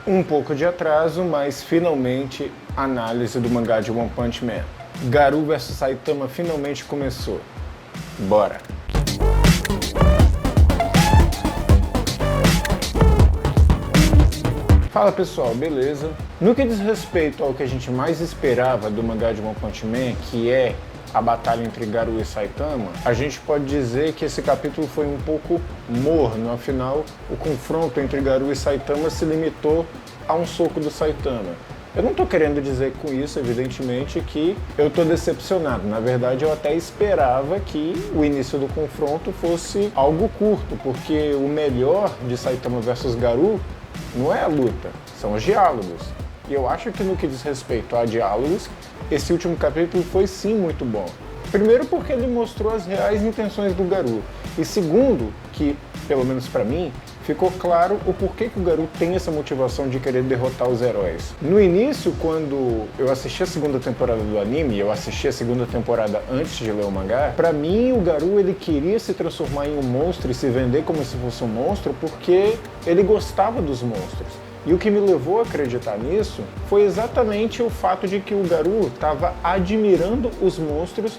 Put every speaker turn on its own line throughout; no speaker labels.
Um pouco de atraso, mas finalmente análise do mangá de One Punch Man. Garou vs Saitama finalmente começou. Bora! Fala pessoal, beleza? No que diz respeito ao que a gente mais esperava do mangá de One Punch Man, que é a batalha entre Garou e Saitama, a gente pode dizer que esse capítulo foi um pouco morno, afinal o confronto entre Garou e Saitama se limitou a um soco do Saitama. Eu não estou querendo dizer com isso, evidentemente, que eu estou decepcionado. Na verdade, eu até esperava que o início do confronto fosse algo curto, porque o melhor de Saitama versus Garou não é a luta, são os diálogos. E eu acho que no que diz respeito a diálogos, esse último capítulo foi sim muito bom. Primeiro porque ele mostrou as reais intenções do Garou. E segundo, que, pelo menos pra mim, ficou claro o porquê que o Garou tem essa motivação de querer derrotar os heróis. No início, quando eu assisti a segunda temporada do anime, eu assisti a segunda temporada antes de ler o mangá, pra mim o Garou ele queria se transformar em um monstro e se vender como se fosse um monstro porque ele gostava dos monstros. E o que me levou a acreditar nisso foi exatamente o fato de que o Garou estava admirando os monstros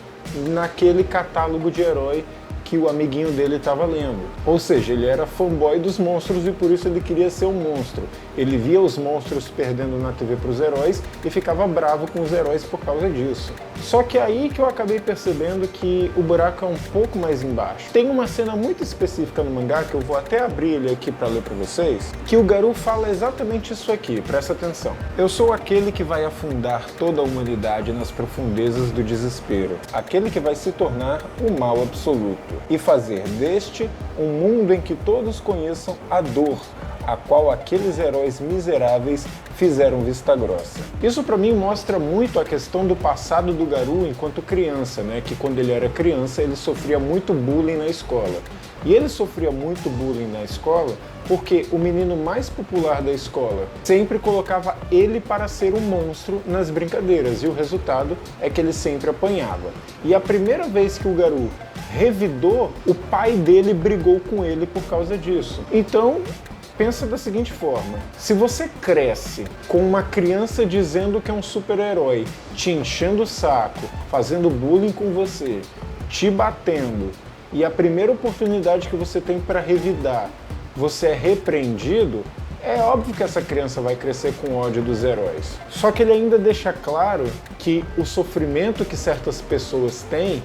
naquele catálogo de herói que o amiguinho dele estava lendo. Ou seja, ele era fanboy dos monstros e por isso ele queria ser um monstro. Ele via os monstros perdendo na TV para os heróis e ficava bravo com os heróis por causa disso. Só que aí que eu acabei percebendo que o buraco é um pouco mais embaixo. Tem uma cena muito específica no mangá, que eu vou até abrir ele aqui para ler para vocês, que o Garou fala exatamente isso aqui, presta atenção. Eu sou aquele que vai afundar toda a humanidade nas profundezas do desespero, aquele que vai se tornar o mal absoluto e fazer deste um mundo em que todos conheçam a dor, a qual aqueles heróis miseráveis fizeram vista grossa. Isso para mim mostra muito a questão do passado do Garou enquanto criança, né? Que quando ele era criança ele sofria muito bullying na escola. E ele sofria muito bullying na escola porque o menino mais popular da escola sempre colocava ele para ser um monstro nas brincadeiras e o resultado é que ele sempre apanhava. E a primeira vez que o Garou revidou, o pai dele brigou com ele por causa disso. Então, pensa da seguinte forma: se você cresce com uma criança dizendo que é um super-herói, te enchendo o saco, fazendo bullying com você, te batendo, e a primeira oportunidade que você tem para revidar, você é repreendido, é óbvio que essa criança vai crescer com ódio dos heróis. Só que ele ainda deixa claro que o sofrimento que certas pessoas têm,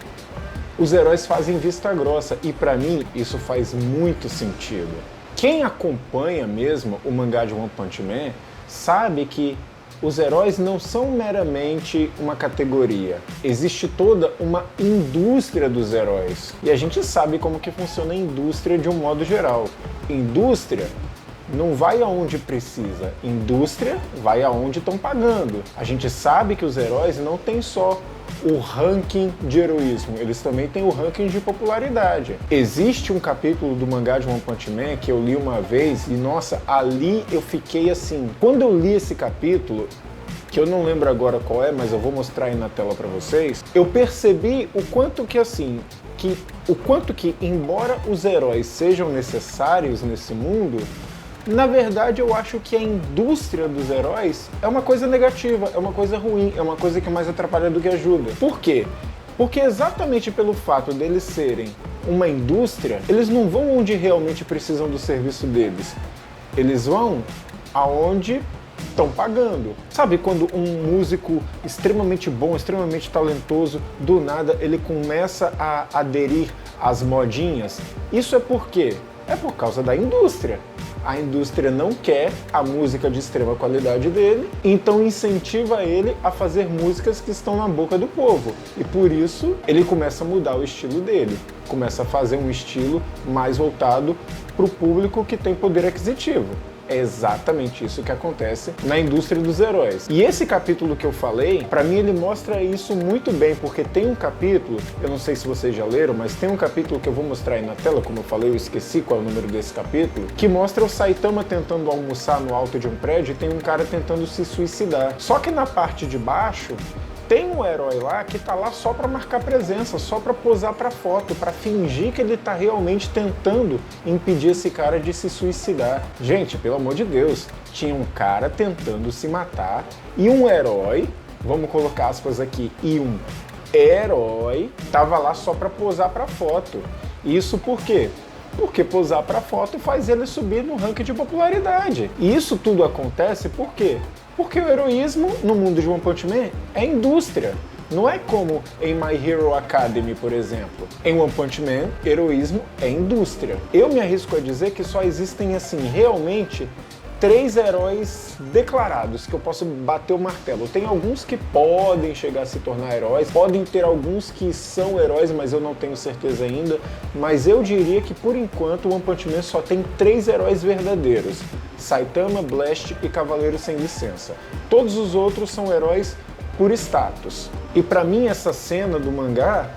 os heróis fazem vista grossa, e pra mim isso faz muito sentido. Quem acompanha mesmo o mangá de One Punch Man sabe que os heróis não são meramente uma categoria. Existe toda uma indústria dos heróis. E a gente sabe como que funciona a indústria de um modo geral. Indústria não vai aonde precisa, indústria vai aonde estão pagando. A gente sabe que os heróis não têm só o ranking de heroísmo, eles também têm o ranking de popularidade. Existe um capítulo do mangá de One Punch Man que eu li uma vez e, nossa, ali eu fiquei assim. Quando eu li esse capítulo, que eu não lembro agora qual é, mas eu vou mostrar aí na tela pra vocês, eu percebi o quanto que assim, embora os heróis sejam necessários nesse mundo, na verdade, eu acho que a indústria dos heróis é uma coisa negativa, é uma coisa ruim, é uma coisa que mais atrapalha do que ajuda. Por quê? Porque exatamente pelo fato deles serem uma indústria, eles não vão onde realmente precisam do serviço deles. Eles vão aonde estão pagando. Sabe quando um músico extremamente bom, extremamente talentoso, do nada ele começa a aderir às modinhas? Isso é por quê? É por causa da indústria. A indústria não quer a música de extrema qualidade dele, então incentiva ele a fazer músicas que estão na boca do povo. E por isso ele começa a mudar o estilo dele, começa a fazer um estilo mais voltado para o público que tem poder aquisitivo. É exatamente isso que acontece na indústria dos heróis. E esse capítulo que eu falei, pra mim ele mostra isso muito bem, porque tem um capítulo, eu não sei se vocês já leram, mas tem um capítulo que eu vou mostrar aí na tela, como eu falei, eu esqueci qual é o número desse capítulo, que mostra o Saitama tentando almoçar no alto de um prédio e tem um cara tentando se suicidar. Só que na parte de baixo tem um herói lá que tá lá só para marcar presença, só para posar para foto, para fingir que ele tá realmente tentando impedir esse cara de se suicidar. Gente, pelo amor de Deus, tinha um cara tentando se matar e um herói, vamos colocar aspas aqui, e um herói tava lá só para posar para foto. Isso por quê? Porque posar para foto faz ele subir no ranking de popularidade. E isso tudo acontece por quê? Porque o heroísmo no mundo de One Punch Man é indústria. Não é como em My Hero Academy, por exemplo. Em One Punch Man, heroísmo é indústria. Eu me arrisco a dizer que só existem, assim, realmente 3 heróis declarados, que eu posso bater o martelo. Tem alguns que podem chegar a se tornar heróis, podem ter alguns que são heróis, mas eu não tenho certeza ainda. Mas eu diria que, por enquanto, o One Punch Man só tem 3 heróis verdadeiros: Saitama, Blast e Cavaleiro Sem Licença. Todos os outros são heróis por status. E pra mim, essa cena do mangá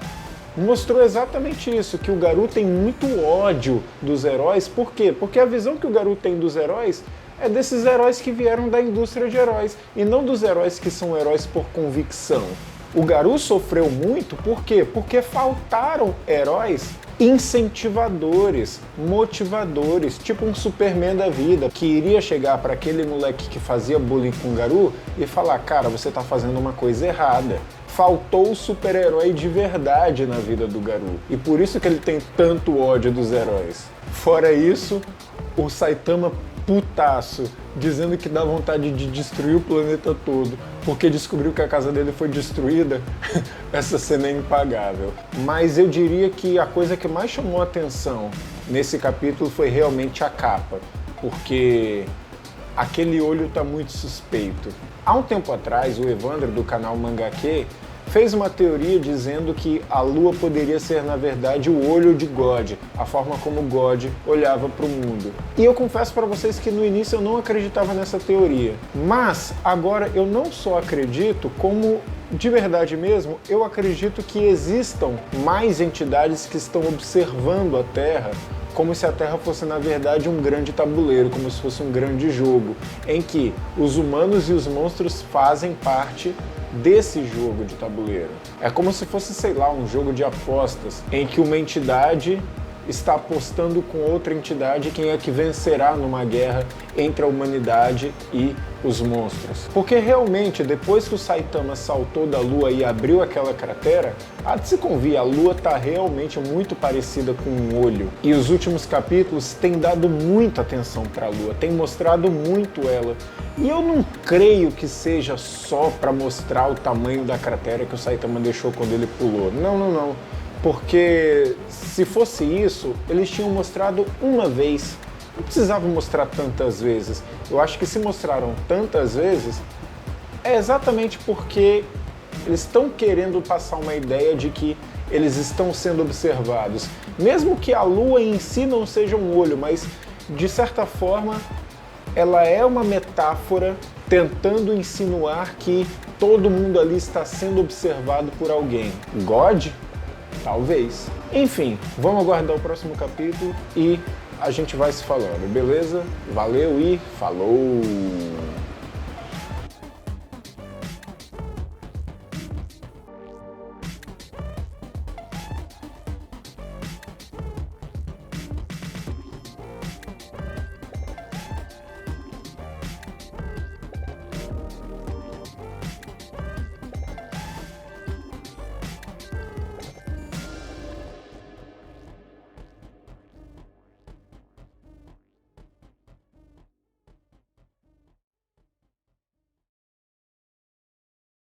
mostrou exatamente isso, que o Garou tem muito ódio dos heróis. Por quê? Porque a visão que o Garou tem dos heróis é desses heróis que vieram da indústria de heróis, e não dos heróis que são heróis por convicção. O Garou sofreu muito, por quê? Porque faltaram heróis incentivadores, motivadores, tipo um Superman da vida, que iria chegar para aquele moleque que fazia bullying com o Garou e falar: cara, você tá fazendo uma coisa errada. Faltou o super-herói de verdade na vida do Garou, e por isso que ele tem tanto ódio dos heróis. Fora isso, o Saitama putaço, dizendo que dá vontade de destruir o planeta todo, porque descobriu que a casa dele foi destruída. Essa cena é impagável. Mas eu diria que a coisa que mais chamou a atenção nesse capítulo foi realmente a capa, porque aquele olho tá muito suspeito. Há um tempo atrás, o Evandro, do canal Mangakê, fez uma teoria dizendo que a lua poderia ser, na verdade, o olho de God, a forma como God olhava para o mundo. E eu confesso para vocês que no início eu não acreditava nessa teoria. Mas agora eu não só acredito, como de verdade mesmo, eu acredito que existam mais entidades que estão observando a Terra, como se a Terra fosse, na verdade, um grande tabuleiro, como se fosse um grande jogo, em que os humanos e os monstros fazem parte desse jogo de tabuleiro. É como se fosse, sei lá, um jogo de apostas, em que uma entidade está apostando com outra entidade quem é que vencerá numa guerra entre a humanidade e os monstros. Porque realmente, depois que o Saitama saltou da Lua e abriu aquela cratera, há de se convir, a Lua está realmente muito parecida com um olho. E os últimos capítulos têm dado muita atenção para a Lua, têm mostrado muito ela. E eu não creio que seja só para mostrar o tamanho da cratera que o Saitama deixou quando ele pulou. Não, não, não. Porque se fosse isso, eles tinham mostrado uma vez. Não precisavam mostrar tantas vezes. Eu acho que se mostraram tantas vezes, é exatamente porque eles estão querendo passar uma ideia de que eles estão sendo observados. Mesmo que a Lua em si não seja um olho, mas de certa forma ela é uma metáfora tentando insinuar que todo mundo ali está sendo observado por alguém. God? Talvez. Enfim, vamos aguardar o próximo capítulo e a gente vai se falando, beleza? Valeu e falou!